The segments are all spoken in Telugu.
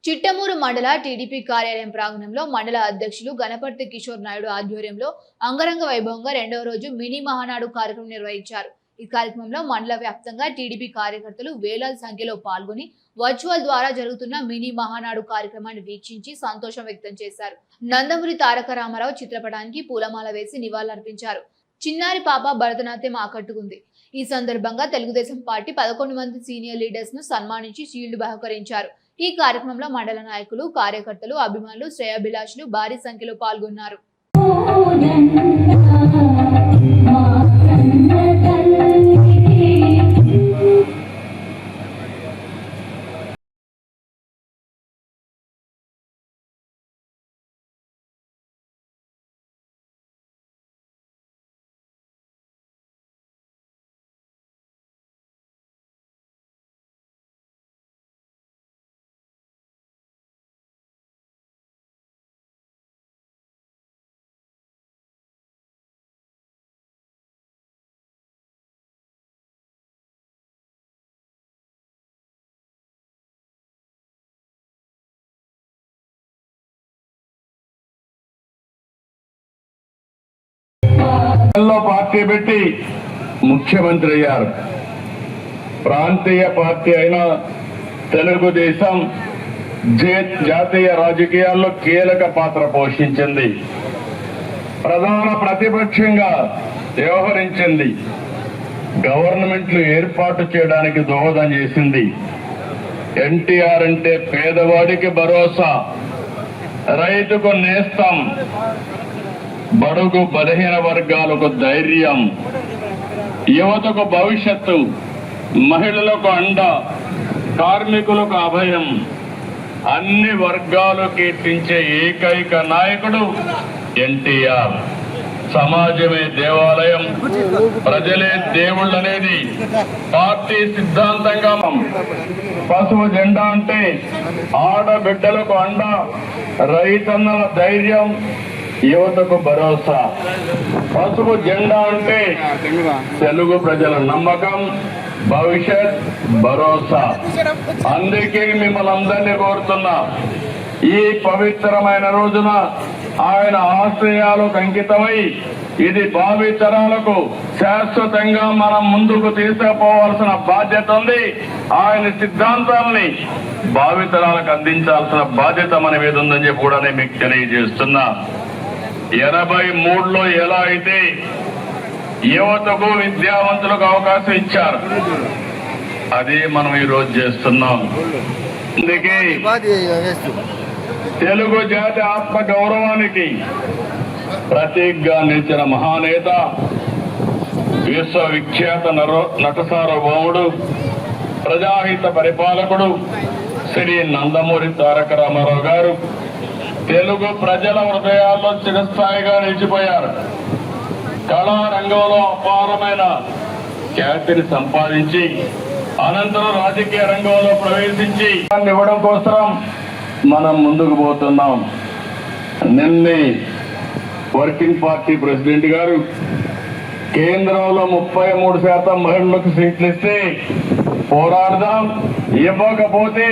చిట్టమూరు మండల టీడీపీ కార్యాలయం ప్రాంగణంలో మండల అధ్యక్షులు గణపతి కిషోర్ నాయుడు ఆధ్వర్యంలో అంగరంగ వైభవంగా రెండవ రోజు మినీ మహానాడు కార్యక్రమం నిర్వహించారు. ఈ కార్యక్రమంలో మండల వ్యాప్తంగా టీడీపీ కార్యకర్తలు వేలాది సంఖ్యలో పాల్గొని వర్చువల్ ద్వారా జరుగుతున్న మినీ మహానాడు కార్యక్రమాన్ని వీక్షించి సంతోషం వ్యక్తం చేశారు. నందమూరి తారక రామారావు చిత్రపటానికి పూలమాల వేసి నివాళులర్పించారు. చిన్నారి పాప భరతనాట్యం ఆకట్టుకుంది. ఈ సందర్భంగా తెలుగుదేశం పార్టీ 11 మంది సీనియర్ లీడర్స్ ను సన్మానించి షీల్డ్ బహుకరించారు. ఈ కార్యక్రమంలో మండల నాయకులు, కార్యకర్తలు, అభిమానులు, శ్రేయాభిలాషులు భారీ సంఖ్యలో పాల్గొన్నారు. పార్టీ పెట్టి ముఖ్యమంత్రి అయ్యారు. ప్రాంతీయ పార్టీ అయిన తెలుగుదేశం జాతీయ రాజకీయాల్లో కీలక పాత్ర పోషించింది. ప్రధాన ప్రతిపక్షంగా వ్యవహరించింది. గవర్నమెంట్లు ఏర్పాటు చేయడానికి దోహదం చేసింది. ఎన్టీఆర్ అంటే పేదవాడికి భరోసా, రైతుకు నేస్తం, బడుగు బలహీన వర్గాలకు ధైర్యం, యువతకు భవిష్యత్తు, మహిళలకు అండ, కార్మికులకు అభయం, అన్ని వర్గాలు కీర్తించే ఏకైక నాయకుడు ఎన్టీఆర్. సమాజమే దేవాలయం, ప్రజలే దేవుళ్ళనేది పార్టీ సిద్ధాంతంగా. పసుపు జెండా అంటే ఆడబిడ్డలకు అండ, రైతన్నల ధైర్యం, యువతకు భరోసా. పసుపు జెండా అంటే తెలుగు ప్రజల నమ్మకం, భవిష్యత్, భరోసా. అందుకే మిమ్మల్ని అందరినీ కోరుతున్నా, ఈ పవిత్రమైన రోజున ఆయన ఆశయాలకు అంకితమై ఇది భావితరాలకు శాశ్వతంగా మనం ముందుకు తీసుకుపోవాల్సిన బాధ్యత ఉంది. ఆయన సిద్ధాంతాలని భావితరాలకు అందించాల్సిన బాధ్యత మన మీద ఉందని చెప్పి కూడా నేను మీకు తెలియజేస్తున్నా. 83లో ఎలా అయితే యువతకు, విద్యావంతులకు అవకాశం ఇచ్చారు, అదే మనం ఈరోజు చేస్తున్నాం. అందుకే తెలుగు జాతి ఆత్మ గౌరవానికి ప్రతీకగా నిలిచిన మహానేత, విశ్వవిఖ్యాత నట సార్వభౌముడు, ప్రజాహిత పరిపాలకుడు శ్రీ నందమూరి తారక రామారావు గారు తెలుగు ప్రజల హృదయాల్లో చిరస్థాయిగా నిలిచిపోయారు. కళారంగంలో అపారమైన ఖ్యాతిని సంపాదించి అనంతరం రాజకీయ రంగంలో ప్రవేశించి ఇవ్వడం కోసం మనం ముందుకు పోతున్నాం. నిన్నే వర్కింగ్ పార్టీ ప్రెసిడెంట్ గారు కేంద్రంలో 33% మహిళలకు సీట్లు ఇస్తే పోరాడదాం, ఇవ్వకపోతే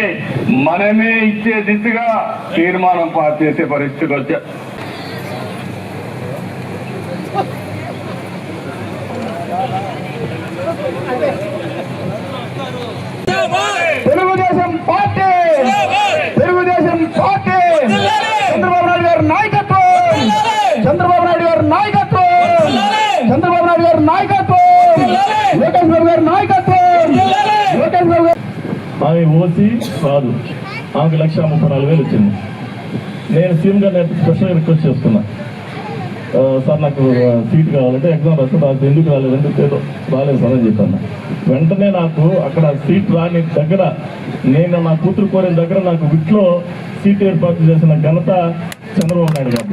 మనమే ఇచ్చే దిశగా తీర్మానం పాస్ చేసే పరిస్థితికి వచ్చా. తెలుగుదేశం పార్టీ, తెలుగుదేశం పార్టీ, చంద్రబాబు నాయుడు గారి నాయకత్వం, చంద్రబాబు నాయుడు గారి నాయకత్వం, చంద్రబాబు నాయుడు గారి నాయకత్వం, లోకేష్ బాబు గారి నాయకత్వం, లోకేష్ బాబు గారు. ఆమె ఓసీ కాదు, ఆమెకు 1,34,000 వచ్చింది. నేను సీఎం గారిని స్పెషల్గా రిక్వెస్ట్ చేస్తున్నా, సార్ నాకు సీట్ కావాలంటే ఎగ్జామ్ రాస్తే నాకు ఎందుకు రాలేదు, ఎందుకు రాలేదు సార్ అని చెప్పాను. వెంటనే నాకు అక్కడ సీట్ రాని దగ్గర, నేను నా కూతురు కోరిన దగ్గర నాకు విట్లో సీట్ ఏర్పాటు చేసిన ఘనత చంద్రబాబు నాయుడు గారు.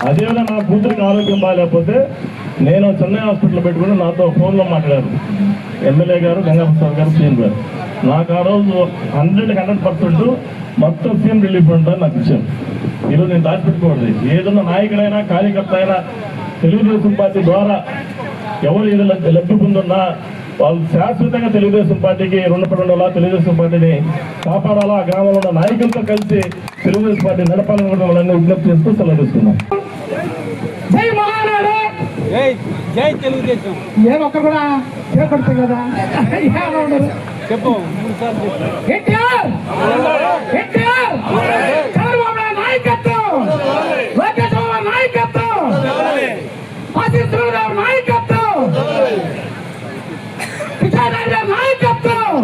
అదేవిధంగా నా కూతురికి ఆరోగ్యం బాగాలేకపోతే నేను చెన్నై హాస్పిటల్ పెట్టుకుని నాతో ఫోన్లో మాట్లాడారు ఎమ్మెల్యే గారు, గంగాప్రసాద్ గారు, సీఎం గారు. నాకు ఆ రోజు 100% మొత్తం సీఎం రిలీఫ్ ఫండ్ నాకు ఇచ్చాను. ఈరోజు నేను దాచిపెట్టుకోవద్దు. ఏదన్నా నాయకుడైనా, కార్యకర్త అయినా తెలుగుదేశం పార్టీ ద్వారా ఎవరు ఏదో లబ్ధి పొందున్నా వాళ్ళు శాశ్వతంగా తెలుగుదేశం పార్టీకి రుణపడి ఉండాలా, తెలుగుదేశం పార్టీని కాపాడాలా, ఆ గ్రామంలో ఉన్న నాయకులతో కలిసి తెలుగుదేశం పార్టీ నడపాలని కూడా వాళ్ళని విజ్ఞప్తి చేస్తూ సెలవు తీసుకున్నాం. జై మహానాడు, జై తెలుగుదేశం. నేను ఒక్క కూడా చేపడుతుంది కదా చెప్పు. ఎన్టీఆర్, చంద్రబాబు నాయుడు నాయకత్వం, లోకేష్ బాబు నాయకత్వం, ఆశీస్సురావు నాయకత్వం, కిషన్ రెడ్డి గారి నాయకత్వం.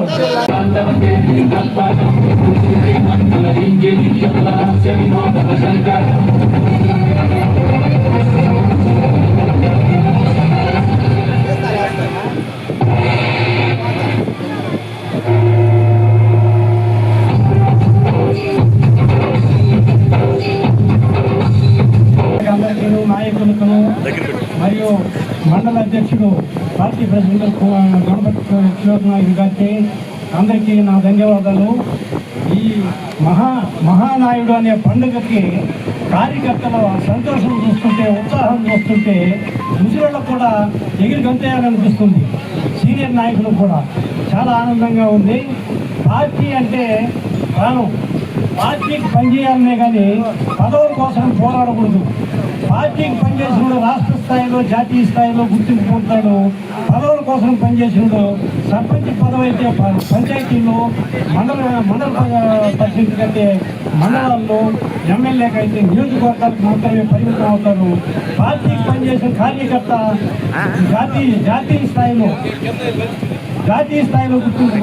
అందరికీ, నాయకులకు మరియు మండల అధ్యక్షుడు పార్టీ ప్రెసిడెంట్ గణపతి కిషోర్ నాయుడు గారికి అందరికీ నా ధన్యవాదాలు. ఈ మహానాయుడు అనే పండుగకి కార్యకర్తల సంతోషం చూస్తుంటే, ఉత్సాహం చూస్తుంటే ముసలిళ్ళకు కూడా ఎగిరి గంతేయాలనిపిస్తుంది. సీనియర్ నాయకులు కూడా చాలా ఆనందంగా ఉంది. పార్టీ అంటే ప్రాణం. పార్టీకి పనిచేయాలనే కానీ పదవుల కోసం పోరాడకూడదు. పార్టీకి పనిచేసినప్పుడు రాష్ట్ర స్థాయిలో, జాతీయ స్థాయిలో గుర్తింపు పొందుతాడు. పదవుల కోసం పనిచేసినప్పుడు సర్పంచ్ పదవి అయితే పంచాయతీల్లో, మండల పరిషత్ అయితే మండలాల్లో, ఎమ్మెల్యేకి అయితే నియోజకవర్గాలకు మాత్రమే పరిమితం అవుతారు. పార్టీకి పనిచేసిన కార్యకర్త జాతీయ స్థాయిలో గుర్తింపు